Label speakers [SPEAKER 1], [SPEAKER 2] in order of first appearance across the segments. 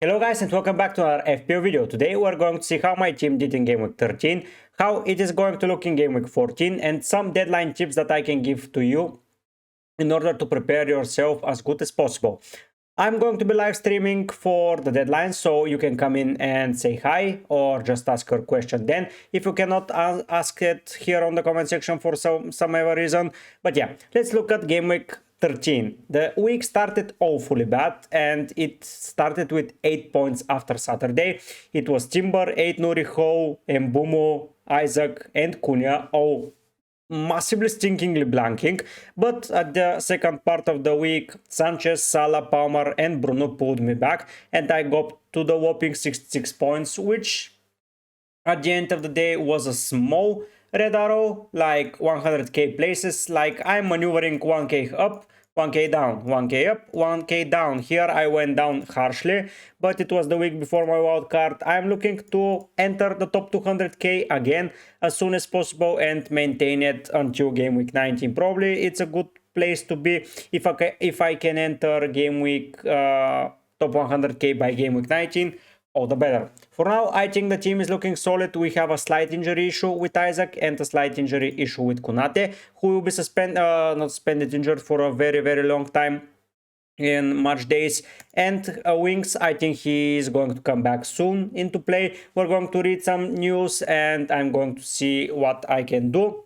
[SPEAKER 1] Hello guys and welcome back to our FPL video. Today we're going to see how my team did in Game Week 13, how it is going to look in Game Week 14 and some deadline tips that I can give to you in order to prepare yourself as good as possible. I'm going to be live streaming for the deadline, so you can come in and say hi or just ask your question then. If you cannot ask it here on the comment section for some other reason. But yeah, let's look at Game Week 13. The week started awfully bad and it started with 8 points after Saturday. It was Timber, 8 Nuri Ho, Mbumo, Isaac and Cunha all massively stinkingly blanking, but at the second part of the week, Sanchez, Salah, Palmer and Bruno pulled me back and I got to the whopping 66 points, which at the end of the day was a small red arrow, like 100k places, like I'm maneuvering 1k up, 1k down, 1k up, 1k down. Here I went down harshly, but it was the week before my wildcard. I'm looking to enter the top 200k again as soon as possible and maintain it until game week 19. Probably it's a good place to be if I can enter game week top 100k by game week 19. All the better. For now, I think the team is looking solid. We have a slight injury issue with Isaac and a slight injury issue with Konate, who will be injured for a very long time in March days. And Wings, I think he is going to come back soon into play. We're going to read some news and I'm going to see what I can do.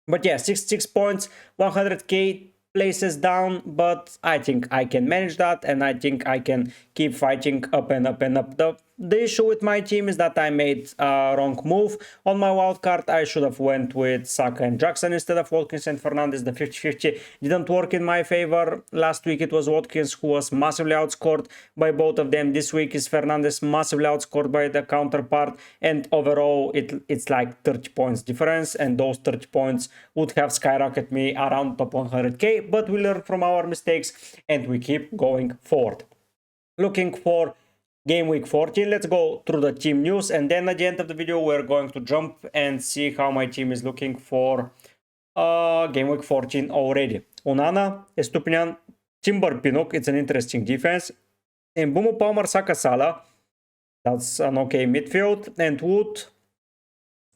[SPEAKER 1] But yeah, 66 points, 100k places down, but I think I can manage that and I think I can keep fighting up and up and up. The issue with my team is that I made a wrong move. On my wildcard, I should have went with Saka and Jackson instead of Watkins and Fernandes. The 50-50 didn't work in my favor. Last week it was Watkins who was massively outscored by both of them. This week is Fernandes massively outscored by the counterpart. And overall, it's like 30 points difference. And those 30 points would have skyrocketed me around top 100k. But we learn from our mistakes and we keep going forward. Looking for Game Week 14, let's go through the team news and then at the end of the video we're going to jump and see how my team is looking for Game Week 14 already. Onana, Estupinian, Timber, Pinnock, it's an interesting defense. And Mbumo, Palmer, Saka, Salah, that's an okay midfield. And Wood,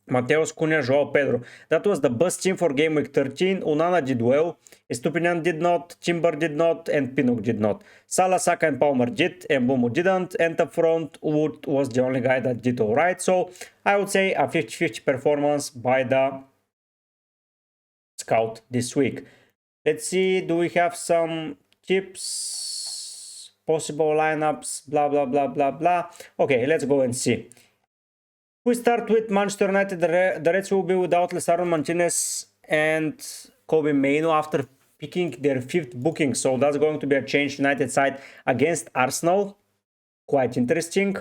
[SPEAKER 1] Mateus, Cunha, Joao Pedro. That was the best team for Game Week 13. Onana did well, Estupinian did not, Timber did not, and Pinnock did not. Salah, Saka and Palmer did, and Mbumo didn't, and up front, Wood was the only guy that did alright. So I would say a 50-50 performance by the scout this week. Let's see, do we have some tips, possible lineups, blah blah blah blah blah. Okay, let's go and see. We start with Manchester United. The Reds will be without Lisandro Martinez and Kobe Mainoo after picking their 5th booking. So that's going to be a change United side against Arsenal. Quite interesting.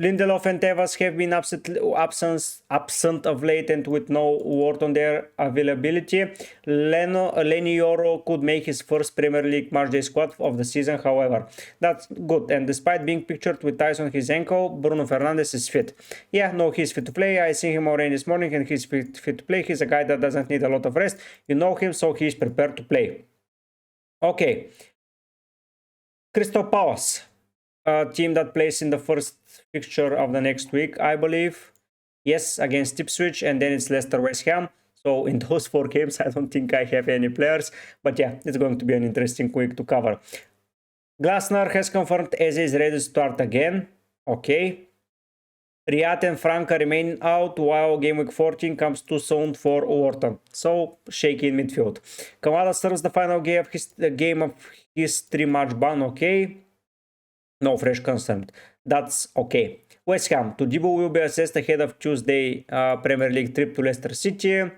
[SPEAKER 1] Lindelof and Tevez have been absent of late and with no word on their availability. Lenny Yoro could make his first Premier League matchday squad of the season, however. That's good. And despite being pictured with ties on his ankle, Bruno Fernandes is fit. Yeah, no, he's fit to play. I see him already this morning and he's fit to play. He's a guy that doesn't need a lot of rest. You know him, so he's prepared to play. Okay. Crystal Palace. A team that plays in the first fixture of the next week, I believe. Yes, against Ipswich, and then it's Leicester, West Ham. So in those 4 games, I don't think I have any players. But yeah, it's going to be an interesting week to cover. Glasner has confirmed Eze is ready to start again. Okay. Riyad and Franca remain out while Game Week 14 comes too soon for Wharton. So shaky in midfield. Kamada serves the final game of his 3-match ban. Okay. No fresh consent. That's okay. West Ham. Tudibo will be assessed ahead of Tuesday Premier League trip to Leicester City.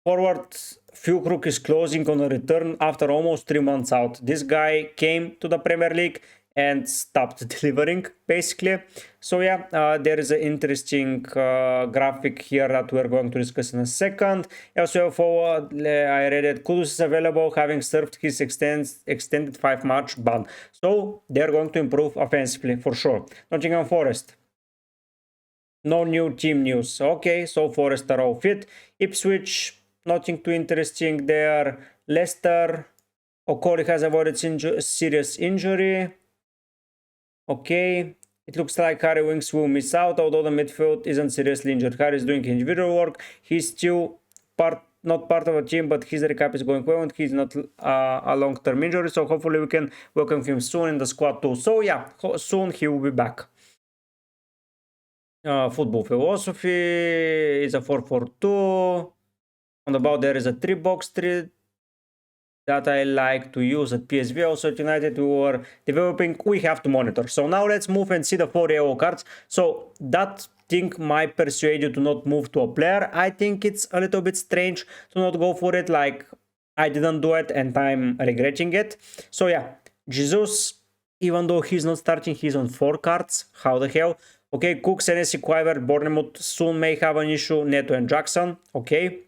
[SPEAKER 1] Forward Fulkrug is closing on a return after almost 3 months out. This guy came to the Premier League and stopped delivering, basically. So yeah, there is an interesting graphic here that we're going to discuss in a second. Also, forward, I read that Kudus is available, having served his extended 5-match ban. So they're going to improve offensively for sure. Nottingham Forest. No new team news. Okay, so Forest are all fit. Ipswich, nothing too interesting there. Leicester, Okori has avoided serious injury. Okay, it looks like Harry Winks will miss out, although the midfield isn't seriously injured. Harry is doing individual work. He's still not part of a team, but his recap is going well and he's not a long-term injury, so hopefully we can welcome him soon in the squad too. So yeah, soon he will be back. Football philosophy is a 4-4-2. On the ball there is a 3-box-3 that I like to use at PSV. Also at United we were developing, we have to monitor. So now let's move and see the 4 yellow cards. So that thing might persuade you to not move to a player. I think it's a little bit strange to not go for it, like I didn't do it and I'm regretting it. So yeah, Jesus, even though he's not starting, he's on 4 cards. How the hell? Okay, Cook, Senesi, Kluivert, Bournemouth soon may have an issue. Neto and Jackson. Okay.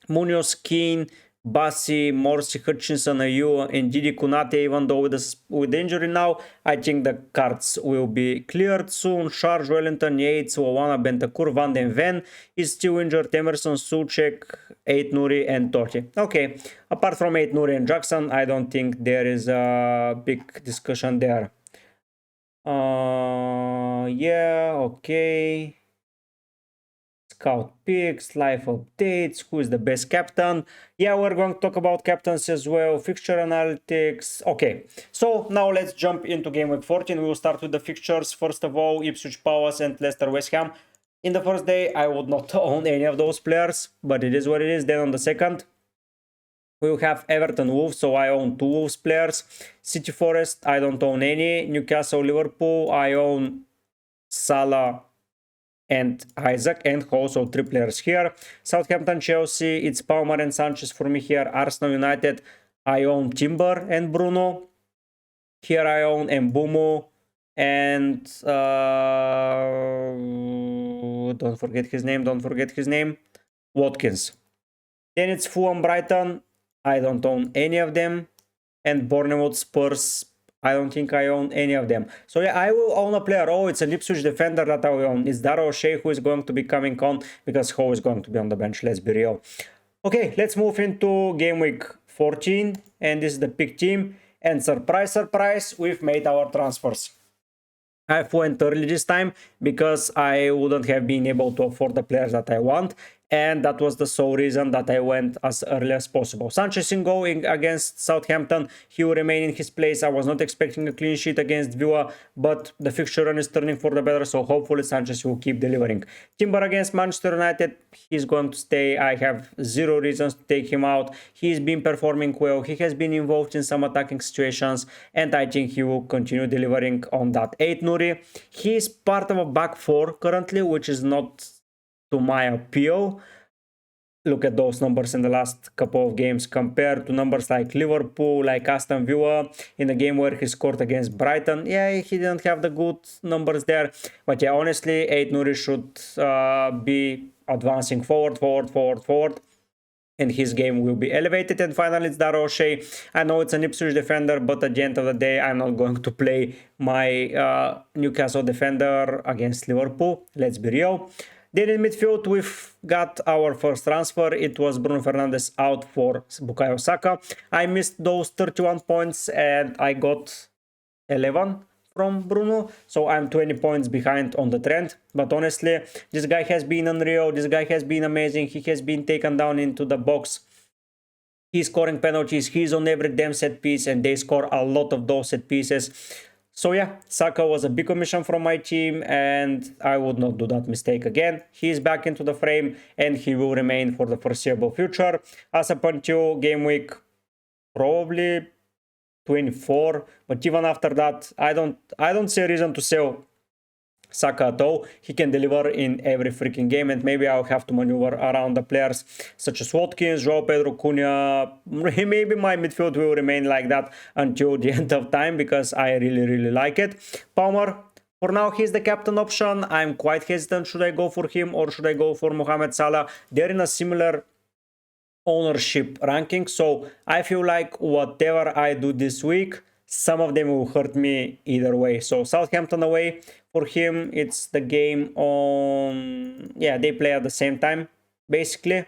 [SPEAKER 1] Munoz, Keane, Bassi, Morsi, Hutchinson, Ayew, and Didi Konate, even though with the injury now, I think the cards will be cleared soon. Charge, Wellington, Yates, Wawana, Bentancur, Van den Ven is still injured. Emerson, Suchek, 8 Nuri, and Totti. Okay, apart from 8 Nuri and Jackson, I don't think there is a big discussion there. Yeah, okay. Scout picks, life updates, who is the best captain. Yeah, we're going to talk about captains as well, fixture analytics. Okay, so now let's jump into game week 14. We will start with the fixtures. First of all, Ipswich Palace and Leicester West Ham. In the first day, I would not own any of those players, but it is what it is. Then on the second, we will have Everton Wolves, so I own 2 Wolves players. City Forest, I don't own any. Newcastle Liverpool, I own Salah and Isaac and also 3 players here. Southampton Chelsea, it's Palmer and Sanchez for me here. Arsenal United, I own Timber and Bruno. Here I own Mbumo and don't forget his name, Watkins. Then it's Fulham Brighton, I don't own any of them, and Bournemouth Spurs, I don't think I own any of them. So yeah, I will own a player. Oh, it's an Ipswich defender that I will own. It's Darrell O'Shea who is going to be coming on because Ho is going to be on the bench, let's be real. Okay, let's move into game week 14 and this is the pick team. And surprise, surprise, we've made our transfers. I went early this time because I wouldn't have been able to afford the players that I want. And that was the sole reason that I went as early as possible. Sanchez in going against Southampton. He will remain in his place. I was not expecting a clean sheet against Villa, but the fixture run is turning for the better, so hopefully Sanchez will keep delivering. Timber against Manchester United. He's going to stay. I have 0 reasons to take him out. He's been performing well. He has been involved in some attacking situations, and I think he will continue delivering on that. 8 Nuri. He is part of a back 4 currently, which is not to my appeal. Look at those numbers in the last couple of games compared to numbers like Liverpool, like Aston Villa in the game where he scored against Brighton. Yeah, he didn't have the good numbers there, but yeah, honestly, 8 Nuri should be advancing forward, and his game will be elevated. And finally, it's Darrell O'Shea. I know it's an Ipswich defender, but at the end of the day, I'm not going to play my Newcastle defender against Liverpool. Let's be real. Then in midfield, we've got our first transfer. It was Bruno Fernandes out for Bukayo Saka. I missed those 31 points and I got 11 from Bruno. So I'm 20 points behind on the trend. But honestly, this guy has been unreal. This guy has been amazing. He has been taken down into the box. He's scoring penalties. He's on every damn set piece and they score a lot of those set pieces. So yeah, Saka was a big omission from my team and I would not do that mistake again. He's back into the frame and he will remain for the foreseeable future. As up until game week probably 24, but even after that, I don't see a reason to sell Saka at all. He can deliver in every freaking game and maybe I'll have to maneuver around the players such as Watkins, Joao Pedro, Cunha. Maybe my midfield will remain like that until the end of time because I really like it. Palmer, for now he's the captain option. I'm quite hesitant, should I go for him or should I go for Mohamed Salah? They're in a similar ownership ranking, so I feel like whatever I do this week, some of them will hurt me either way. So Southampton away, for him it's the game on, yeah, they play at the same time basically.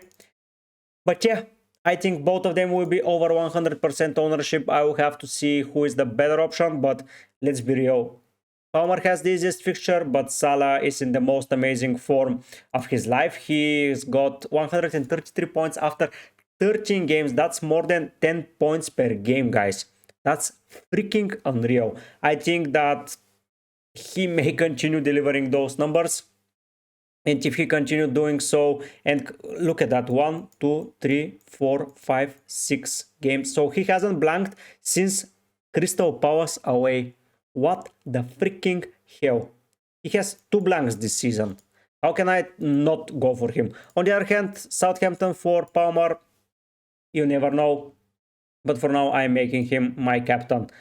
[SPEAKER 1] But yeah, I think both of them will be over 100% ownership. I will have to see who is the better option, but let's be real. Palmer has the easiest fixture, but Salah is in the most amazing form of his life. He's got 133 points after 13 games. That's more than 10 points per game, guys. That's freaking unreal. I think that he may continue delivering those numbers. And if he continue doing so, and look at that, 1, 2, 3, 4, 5, 6 games. So he hasn't blanked since Crystal Palace away. What the freaking hell? He has 2 blanks this season. How can I not go for him? On the other hand, Southampton for Palmer, you never know. But for now, I'm making him my captain.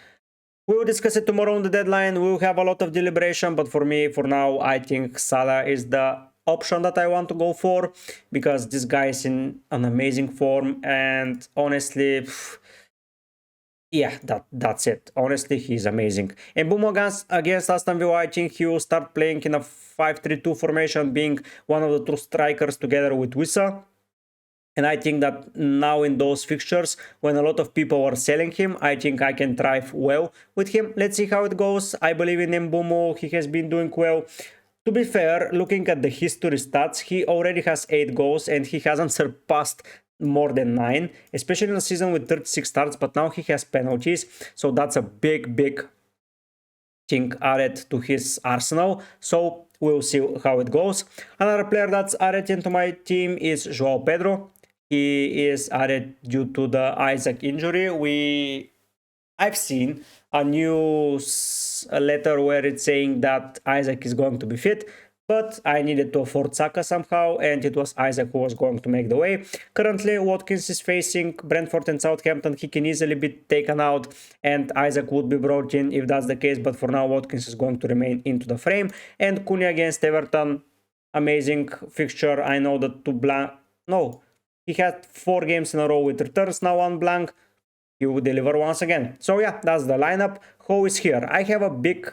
[SPEAKER 1] We will discuss it tomorrow on the deadline. We will have a lot of deliberation, but for me, for now, I think Salah is the option that I want to go for, because this guy is in an amazing form, and honestly, yeah, that's it. Honestly, he's amazing. And Boom against Aston Villa, I think he will start playing in a 5-3-2 formation, being one of the two strikers together with Wissa. And I think that now in those fixtures, when a lot of people are selling him, I think I can thrive well with him. Let's see how it goes. I believe in Mbumo. He has been doing well. To be fair, looking at the history stats, he already has 8 goals and he hasn't surpassed more than 9, especially in a season with 36 starts, but now he has penalties. So that's a big thing added to his arsenal. So we'll see how it goes. Another player that's added into my team is João Pedro. He is added due to the Isaac injury. I've seen a news letter where it's saying that Isaac is going to be fit, but I needed to afford Saka somehow, and it was Isaac who was going to make the way. Currently, Watkins is facing Brentford and Southampton. He can easily be taken out, and Isaac would be brought in if that's the case, but for now, Watkins is going to remain into the frame. And Cunha against Everton, amazing fixture. I know that he had 4 games in a row with returns, now 1 blank. He will deliver once again. So yeah, that's the lineup. Who is here? I have a big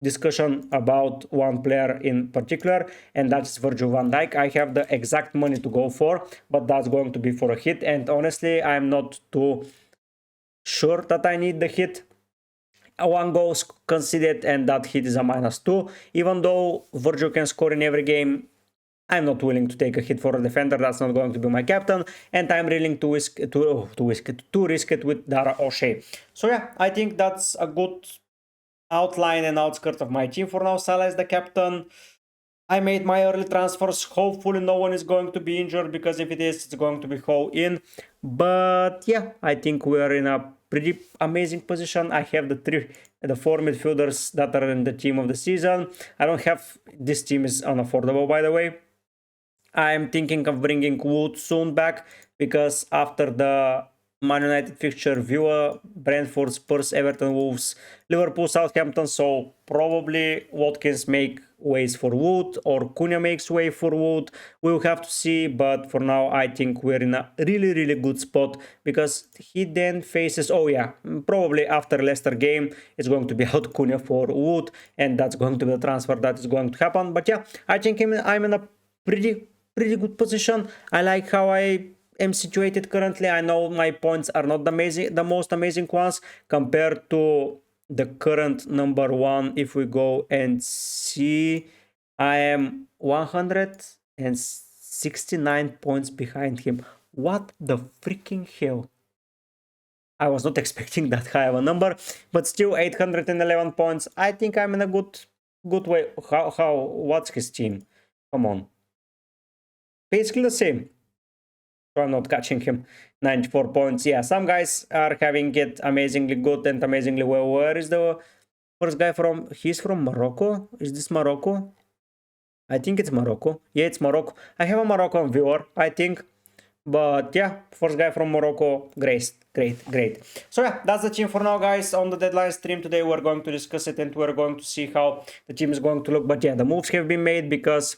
[SPEAKER 1] discussion about one player in particular, and that's Virgil van Dijk. I have the exact money to go for, but that's going to be for a hit, and honestly, I'm not too sure that I need the hit. 1 goal conceded, and that hit is a -2. Even though Virgil can score in every game, I'm not willing to take a hit for a defender. That's not going to be my captain, and I'm willing to risk it with Dara O'Shea. So yeah, I think that's a good outline and outskirt of my team for now. Salah is the captain. I made my early transfers. Hopefully no one is going to be injured, because if it is, it's going to be Ho in. But yeah, I think we are in a pretty amazing position. I have the 4 midfielders that are in the team of the season. I don't have, this team is unaffordable, by the way. I'm thinking of bringing Wood soon back, because after the Man United fixture, Villa, Brentford, Spurs, Everton, Wolves, Liverpool, Southampton, so probably Watkins make ways for Wood, or Cunha makes way for Wood. We'll have to see, but for now I think we're in a really good spot, because he then faces, probably after Leicester game, it's going to be out Cunha for Wood, and that's going to be the transfer that is going to happen. But yeah, I think I'm in a pretty good position. I like how I am situated currently. I know my points are not the most amazing ones compared to the current number 1. If we go and see, I am 169 points behind him. What the freaking hell? I was not expecting that high of a number, but still 811 points. I think I'm in a good way. What's his team? Come on. Basically the same. So I'm not catching him. 94 points. Yeah, some guys are having it amazingly good and amazingly well. Where is the first guy from? He's from Morocco. Is this Morocco? I think it's Morocco. Yeah, it's Morocco. I have a Moroccan viewer, I think. But yeah, first guy from Morocco. Great. So yeah, that's the team for now, guys. On the deadline stream today, we're going to discuss it, and we're going to see how the team is going to look. But yeah, the moves have been made, because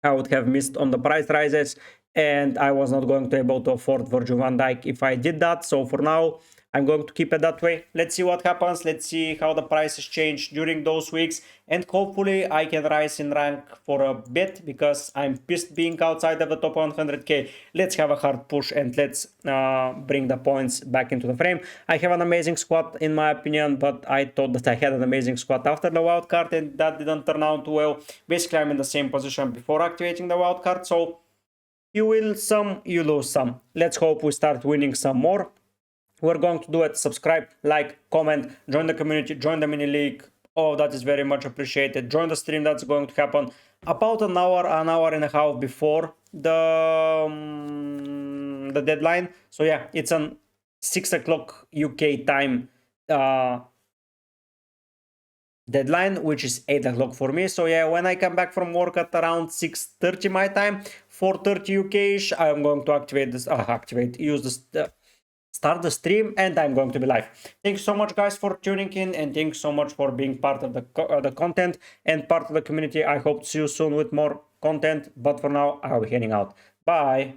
[SPEAKER 1] I would have missed on the price rises, and I was not going to be able to afford Virgil van Dijk if I did that. So for now, I'm going to keep it that way. Let's see what happens. Let's see how the prices change during those weeks. And hopefully I can rise in rank for a bit, because I'm pissed being outside of the top 100k. Let's have a hard push and let's bring the points back into the frame. I have an amazing squad in my opinion, but I thought that I had an amazing squad after the wildcard and that didn't turn out well. Basically, I'm in the same position before activating the wildcard, so you win some, you lose some. Let's hope we start winning some more. We're going to do it. Subscribe, like, comment, join the community, join the mini league. Oh, that is very much appreciated. Join the stream. That's going to happen about an hour and a half before the deadline. So yeah, it's on 6 o'clock UK time deadline, which is 8 o'clock for me. So yeah, when I come back from work at around 6:30 my time, 4:30 UK-ish, I'm going to activate this, use this, start the stream, and I'm going to be live. Thank you so much guys for tuning in, and thanks so much for being part of the content and part of the community. I hope to see you soon with more content, but for now I'll be heading out. Bye.